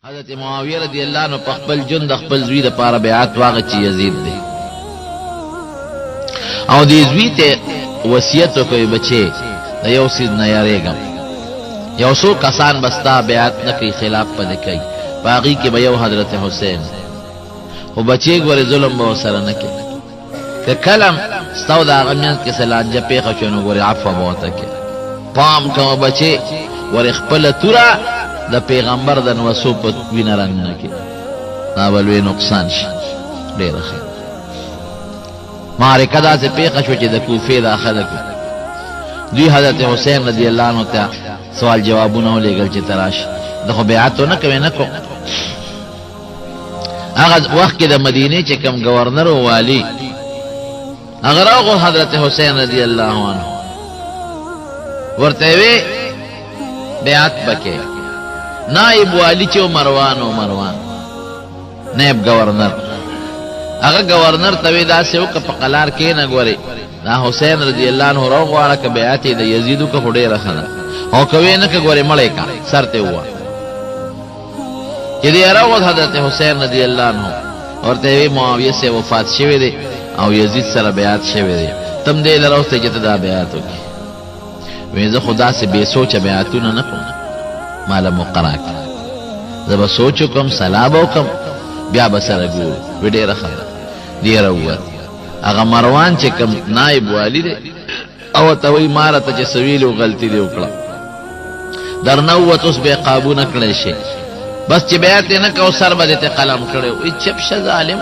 حضرت معاویه رضی اللہ عنہ په خپل جون د خپل زوی د پاره بیعت واغ چې یزید دی او دې زوی ته وصیت کوي بچي د یو سیز نه یریګم یو څو کسان بستا بیعت نه کوي خلاف پد کوي باقی کې به یو حضرت حسین او بچي ګوره ظلم به سره نه کوي که کلم ستو دا غمیان کې سلانجه پیښه شنو ګوره عفو بوته کې پام کوم بچي ور خپل تورا د پیغمبر د نوسو په وینه رنگ نه کې دا بلوي نقصان شي ډېر ښه معرکه دا چې پیښه شو چې د کوفې د خلک دوی حضرت حسین رضی الله عنه ته سوال جوابونه ولېږل چې تراش د خو بیعت نه کوي نه کو هغه وخت کې د مدینه چې کوم گورنر او والی هغه راغو حضرت حسین رضی الله عنه ورته وی بیعت بکې نائب والی چې مروان نائب گورنر هغه گورنر ته دا سه وک په قلار کې نه غوري دا حسین رضی الله عنه راغواړه ک بیعت د یزیدو ک هډه راخنه او کوي نه ک غوري مړی کا سرته هوا چې دی راغو حضرت حسین رضی الله عنه ورته وی معاویه سه وفات شوه دی او یزید سره بیعت شوه دی تم دې لروسته چې دا بیعت وکي وې زه خدا سے بے سوچ بیعتونه نه کوم مالا مقرا کی زبا سوچو کم سلابو کم بیا بسر گورو وی دیر خبر دیر اوت اگا مروان چه کم نائب والی دے او تاوی مارا تا چه سویلو غلطی دے اکڑا در نوت اس بے قابو نکڑے شے بس چه بیعتی نکو سر با دیتے قلم کڑے وی چپ شا ظالم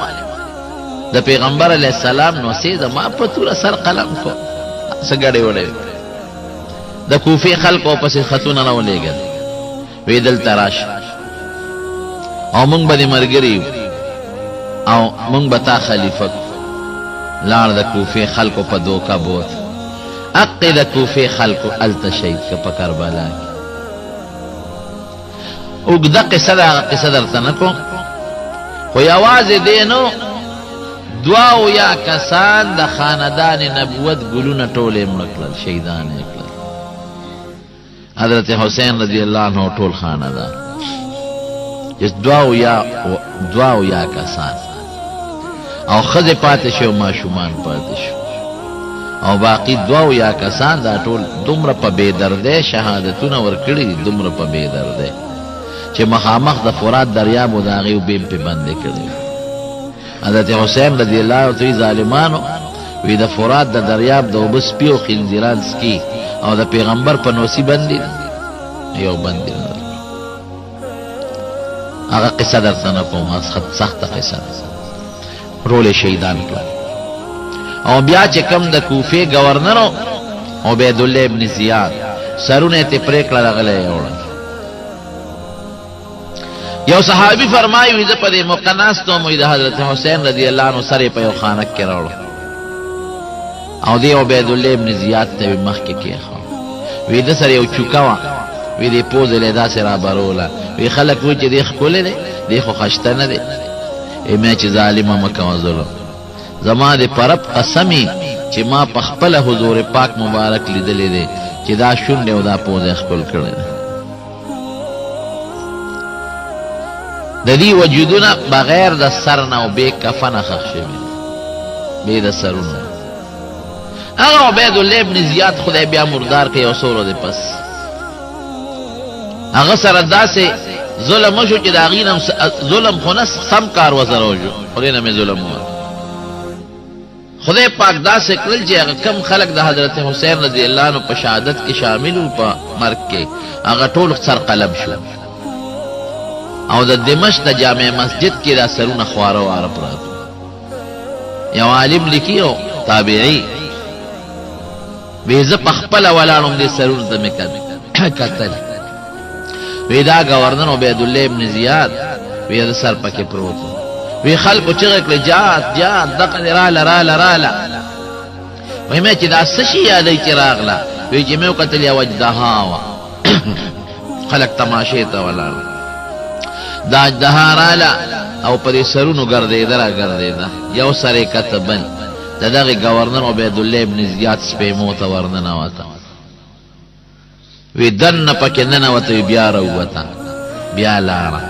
دا پیغمبر علیہ السلام نو سیدہ ما پتورا سر قلم کو سگڑے وڑے دا کوفی خلقو پس خطون رو لے گا ویدل تراش او منگ با دی مرگری او منگ بتا خلیفت لار دا کوفی خلقو پا دوکا بوت اقی دا کوفی خلقو التا شید که پا کربلا کی اگدا قصد آغا قصد ارتنکو خوی آواز دینو دواو یا کسان دا خاندان نبوت گلون طول امرکلل شیدان اکلل حضرت حسین رضی اللہ عنہ ټول خاندان اس دعاو یا کسان او خز پاتې شو ماشومان پاتې شو او باقی دعاو یا کسان دا ټول دومره په بے درده شهادتونه ورکړي دومره په بے درده چې مخامخ د فرات دریاب او داغي وبیم په باندې کړي حضرت حسین رضی اللہ عنہ ظالمانو وی د فرات د دریاب د وبس پیو خنزیران سکی او د پیغمبر په نوسی باندې یو باندې هغه قصه درته کوم سخت قصه رول شهیدان کړ او بیا چې کم د کوفه گورنر عبید الله ابن زیاد سرونه ته پریکړه راغله یو صحابي فرمایي چې په دې مقناستو مې د حضرت حسین رضی الله عنه سره په یو خانه کې راوړ او دی عبید الله ابن زیاد ته مخ کې کېخو وی د سره یو چوکاوا وی دی پوز له داسې را بارولا وی خلک و چې دی خپل نه دی خو خشته نه دی ایمه چې ظالمه مکه ظلم زما د پرب قسمی چې ما په خپل حضور پاک مبارک لیدلې دی چې دا شونډه او دا پوز خپل کړل د دې وجودونه بغیر د سر نه او به کفن خښوي به د سرونه هغه عبید الله ابن زیاد خدای بیا مردار کوي او سورو دې پس هغه سره داسې ظلم شو چې دا غینم ظلم خو نه سم کار وزروجو خدای نه مې ظلم و خدای پاک داسې کړل چې هغه کم خلق د حضرت حسین رضی الله عنه په شهادت کې شامل او په مرګ کې هغه ټول سر قلم شو او د دمشق د جامع مسجد کې دا سرونه خواره واره پراته یو عالم لیکيو تابعی ویزه پخپل ولانم دې سرور ته مې کتل وی دا گورنر عبید الله ابن زیاد وی دا سر پکې پروت وی خلکو چې کړه جات دغه رااله وی مې چې دا سشي یادې چې راغله وی چې مې قتل یا وجدها وا خلک تماشه ته ولاړ دا دهاراله او پرې سرونو ګرځیدا یو سره کتبن دغه گورنر عبید الله ابن زیاد سپیمو ته ورننه وته وی دن پکې ننه وته بیا راوته بیا لاره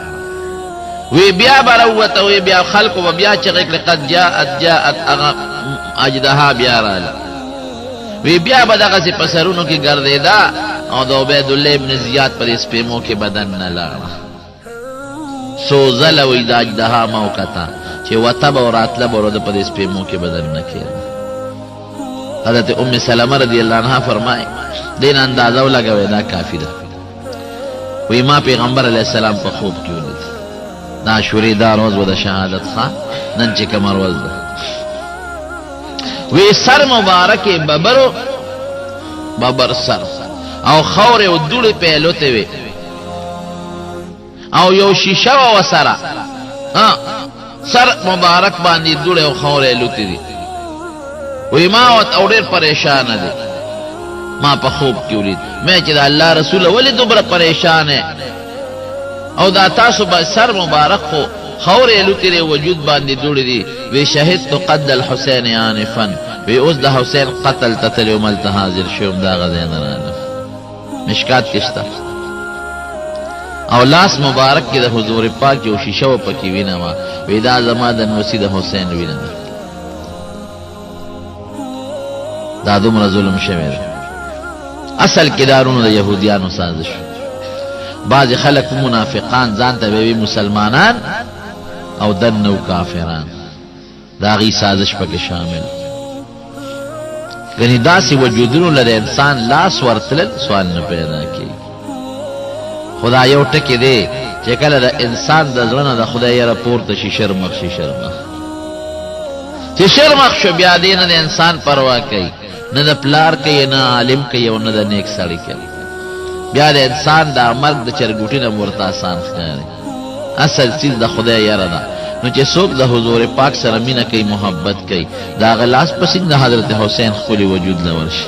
وی بیا بروته وی بیا خلق و بیا چغک لقد جاءت اجدها بیا رااله وی بیا بدغه سی پسرونو کې ګرځیدا او د عبید الله ابن زیاد پر سپیمو کې بدن نه لاړه سوزل وی د اجدها موقتا چې وتب او راتله برود پر سپیمو کې بدن نه کېده. حضرت ام سلمہ رضی اللہ عنہ فرمائے دین اندازہ لگوے دا کافی دا وی ما پیغمبر علیہ السلام پا خوب کیوں لید دا شوری دا روز و دا شہادت خواہ نن چی کمر روز دا وی سر مبارک ببر سر او خور او دوڑی پیلوتے وی او یو شیشہ و سرا سر مبارک باندی دوڑی او خور ایلوتی دی وی ما وت او ډیر پریشان دی ما په خوب کې ولید مې چې د الله رسول ولې دومره پریشان او دا تاسو به سر مبارک خو خورې لوتې وجود باندې دوړې دي وی شهدت قد الحسین آنفا وی اوس د حسین قتل تتل یوم التحاضر شوم دا غزین رانه مشکات کشتا او لاس مبارک کې د حضور پاک جو شیشه و پکې وینم وی دا زما د نوسی د حسین وینم دا دومره ظلم شوی دی. اصل کې دارونو د یهودیانو سازش بعض خلک منافقان ځان ته وی مسلمانان او دنو کافران دا غي سازش پکې شامل غني داسې وجودونو لري انسان لاس ورتل سوال نه پیدا کوي. خدا یو ټکی دی چې کله د انسان د ځړنه د خدای یې راپورته شي شرمخ چې شرمخ شو بیا دې نه د انسان پروا کوي نه د پلار کوي نه عالم کوي او نه د نیک سړی کوي بیا د انسان د مرګ د چرګوټي نه ورته آسان ښکاري. اصل چیز د خدای یاره ده نو چې څوک د حضور پاک سره مینه کوي محبت کوي د هغه لاس پسې د حضرت حسین خپل وجود له ورشي.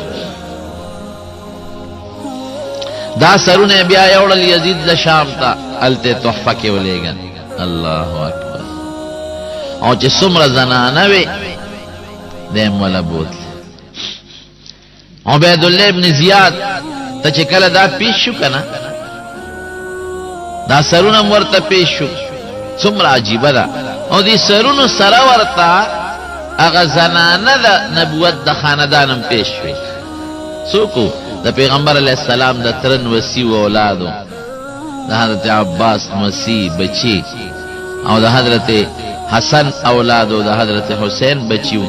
دا سرونه بیا یوړل یزید د شام ته هلته تحفه کې ولېږه الله اکبر او چې څومره زنانه وې دیم ولا بوتل. عبید الله ابن زیاد ته چې کله دا پیش شو کنه دا سرونه ورته پیش شو څومره عجیبه ده او دې سرونو سره ورته هغه زنانه د نبوت د خاندانم پیش شوې څوک د پیغمبر علیه السلام د ترن وسی و اولادو د حضرت عباس مسیح بچی او د حضرت حسن اولادو د حضرت حسین بچیو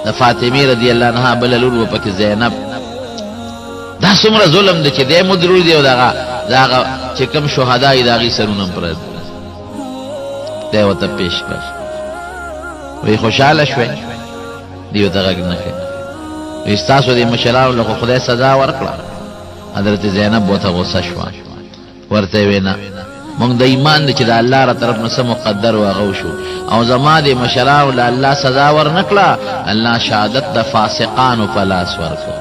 د فاطمه رضی الله عنها بل لور و پکې زینب. دا څومره ظلم دی چې دې مدرور دی او داغه چې کوم شهداي داغي سرونه پر دی وته پیش کړ وی خوشاله شوي دیو دغه نه کړ استاسو دې مشرانو له خدای سزا ورکړه. حضرت زینب وته غوسه شو ورته وینا مونږ د ایمان چې د الله را طرف نه مقدر واغو شو او زما د مشرانو له الله سزا ورنکړه الله شهادت د فاسقانو په لاس ورکړه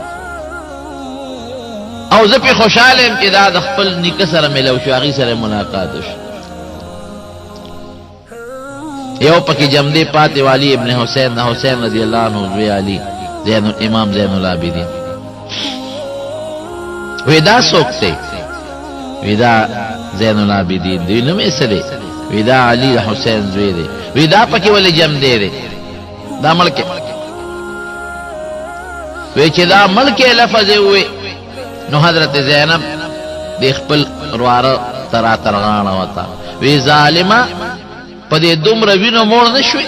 او زه په خوشاله ام چې دا د خپل نیکه سره ملو شو هغې سره ملاقات شو. یو پکې جمدې پاتې والی ابن حسین د حسین رضی الله عنه زوی علی امام زین العابدین وی دا څوک دی وی دا زین العابدین دی نوم یې څه دی وی دا علی حسین زوی دی وی دا پکې ولې جمدې دی دا ملک وی چې دا ملک لفظ وی نو حضرت زینب د خپل رواره ترا ترغاڼه وتا وی ظالمه په دې دومره وینو موړ نه شوي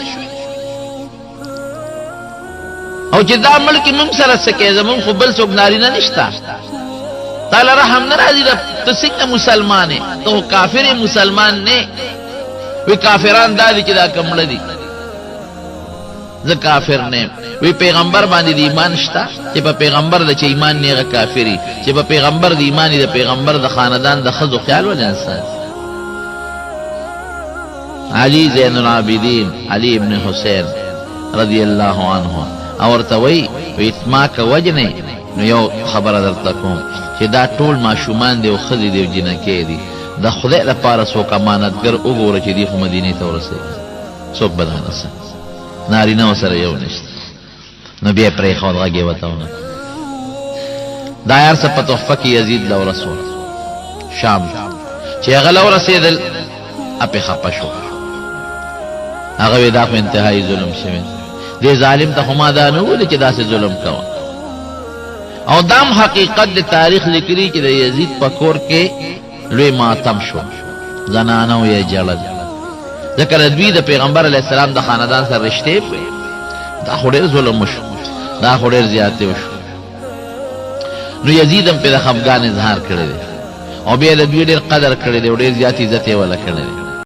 او چې دا ملک موږ سره څه کوي زموږ خو بل څوک نارینه نشته تعالی رحم نه راځي ته څنګه مسلمان یې ته کافر مسلمان نه وی کافران دا دي چې دا کمړه دي زه کافر نه وی پیغمبر باندې دی ایمان شته چې په پیغمبر د چې ایمان نه کافری چې په پیغمبر دی ایمان د پیغمبر د خاندان د خزو خیال ولې انسان. علی زین العابدین علی ابن حسین رضی الله عنه اور وی اتما کا وجنه نو یو خبر درته کوم چې دا ټول ماشومان دی او خزي دی او جنکې دي د خدای لپاره څوک امانتګر وګوره چې دی خو مدینه ته ورسېږي څوک بدانه سه نارینه سره یو نشته نو بیا پرې خو غږی وتاونه دا یار څه په تحفه کې یزید لو رسول شام چې هغه لو رسیدل اپی خپه شو هغه وی دا خو انتهایی ظلم شوی دی ظالم ته خو ما دا نه ویل چې داسې ظلم کوه او دام حقیقت د تاریخ لیکلي چې د یزید په کور کې لوی ماتم شو زنانو یې جړل ځکه د دوی د پیغمبر علیه السلام د خاندان سره رشتې دا خو ډېر ظلم وشو دا خو ډېر زیاتې وشو نو یزید هم پرې د خفګان اظهار کړی دی او بیا د دوی ډېر قدر کړی دی او ډېر زیات عزت یې وله کړی دی